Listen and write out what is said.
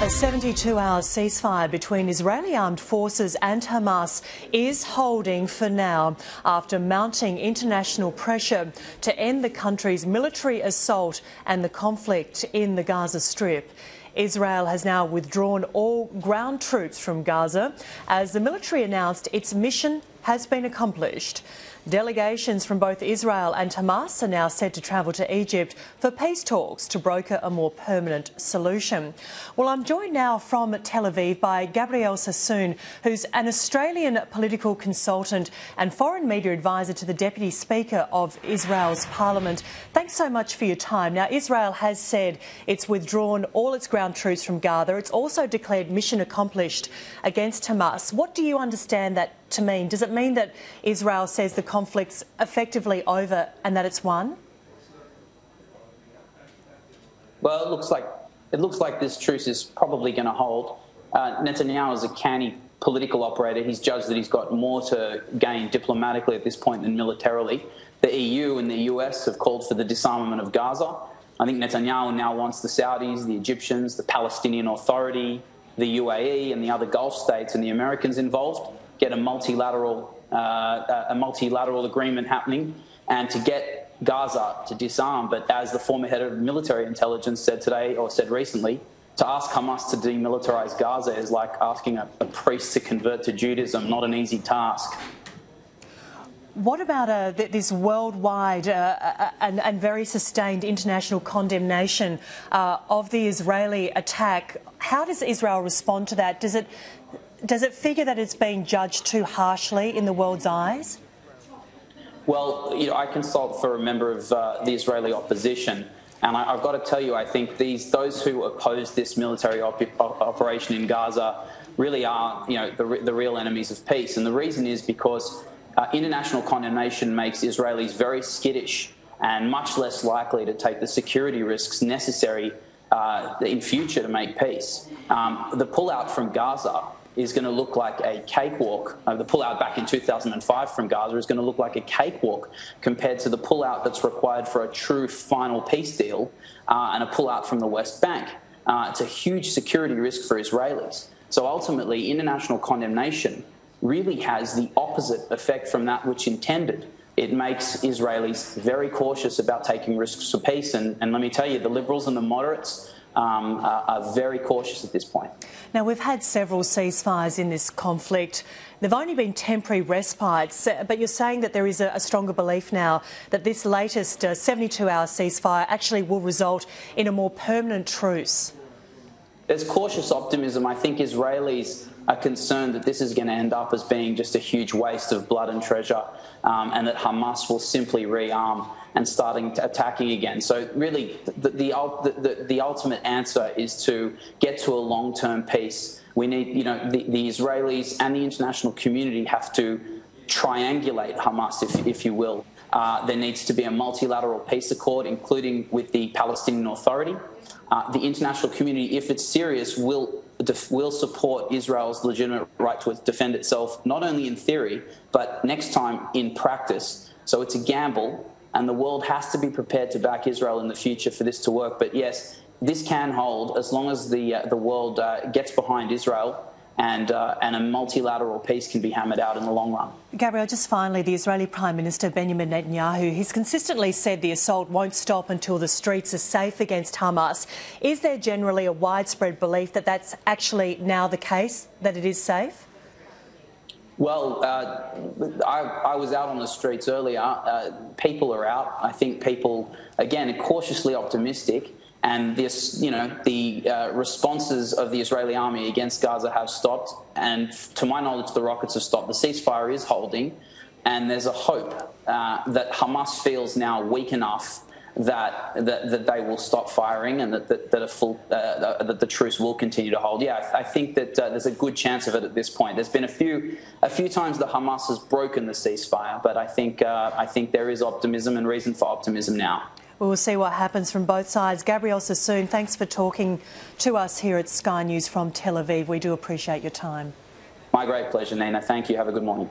A 72-hour ceasefire between Israeli armed forces and Hamas is holding for now after mounting international pressure to end the country's military assault and the conflict in the Gaza Strip. Israel has now withdrawn all ground troops from Gaza as the military announced its mission has been accomplished. Delegations from both Israel and Hamas are now set to travel to Egypt for peace talks to broker a more permanent solution. Well, I'm joined now from Tel Aviv by Gabriel Sassoon, who's an Australian political consultant and foreign media advisor to the Deputy Speaker of Israel's Parliament. Thanks so much for your time. Now, Israel has said it's withdrawn all its ground troops from Gaza. It's also declared mission accomplished against Hamas. What do you understand that to mean? Does it mean that Israel says the conflict's effectively over and that it's won? Well, it looks like this truce is probably going to hold. Netanyahu is a canny political operator. He's judged that he's got more to gain diplomatically at this point than militarily. The EU and the US have called for the disarmament of Gaza. I think Netanyahu now wants the Saudis, the Egyptians, the Palestinian Authority, the UAE and the other Gulf states and the Americans involved, get a multilateral agreement happening and to get Gaza to disarm. But as the former head of military intelligence said today, or said recently, to ask Hamas to demilitarize Gaza is like asking a priest to convert to Judaism, not an easy task. What about this worldwide and very sustained international condemnation of the Israeli attack? How does Israel respond to that? Does it figure that it's being judged too harshly in the world's eyes? Well, I consult for a member of the Israeli opposition, and I've got to tell you, I think those who oppose this military operation in Gaza really are, the real enemies of peace. And the reason is because international condemnation makes Israelis very skittish and much less likely to take the security risks necessary in future to make peace. The pullout from Gaza is going to look like a cakewalk. The pullout back in 2005 from Gaza is going to look like a cakewalk compared to the pullout that's required for a true final peace deal and a pullout from the West Bank. It's a huge security risk for Israelis. So ultimately, international condemnation really has the opposite effect from that which intended. It makes Israelis very cautious about taking risks for peace. And let me tell you, the liberals and the moderates are very cautious at this point. Now, we've had several ceasefires in this conflict. They've only been temporary respites, but you're saying that there is a stronger belief now that this latest 72-hour ceasefire actually will result in a more permanent truce. There's cautious optimism. I think Israelis are concerned that this is going to end up as being just a huge waste of blood and treasure, and that Hamas will simply rearm and starting attacking again. So really, the ultimate answer is to get to a long-term peace. We need, the Israelis and the international community have to triangulate Hamas, if you will. There needs to be a multilateral peace accord, including with the Palestinian Authority. The international community, if it's serious, will support Israel's legitimate right to defend itself, not only in theory, but next time in practice. So it's a gamble, and the world has to be prepared to back Israel in the future for this to work. But yes, this can hold as long as the world gets behind Israel and a multilateral peace can be hammered out in the long run. Gabriel, just finally, the Israeli Prime Minister Benjamin Netanyahu, he's consistently said the assault won't stop until the streets are safe against Hamas. Is there generally a widespread belief that that's actually now the case, that it is safe? Well, I was out on the streets earlier. People are out. I think people, again, are cautiously optimistic. And this, the responses of the Israeli army against Gaza have stopped. And to my knowledge, the rockets have stopped. The ceasefire is holding. And there's a hope that Hamas feels now weak enough that they will stop firing and that the truce will continue to hold. Yeah, I think that there's a good chance of it at this point. There's been a few times that Hamas has broken the ceasefire, but I think there is optimism and reason for optimism now. We'll see what happens from both sides. Gabriel Sassoon, thanks for talking to us here at Sky News from Tel Aviv. We do appreciate your time. My great pleasure, Nina. Thank you. Have a good morning.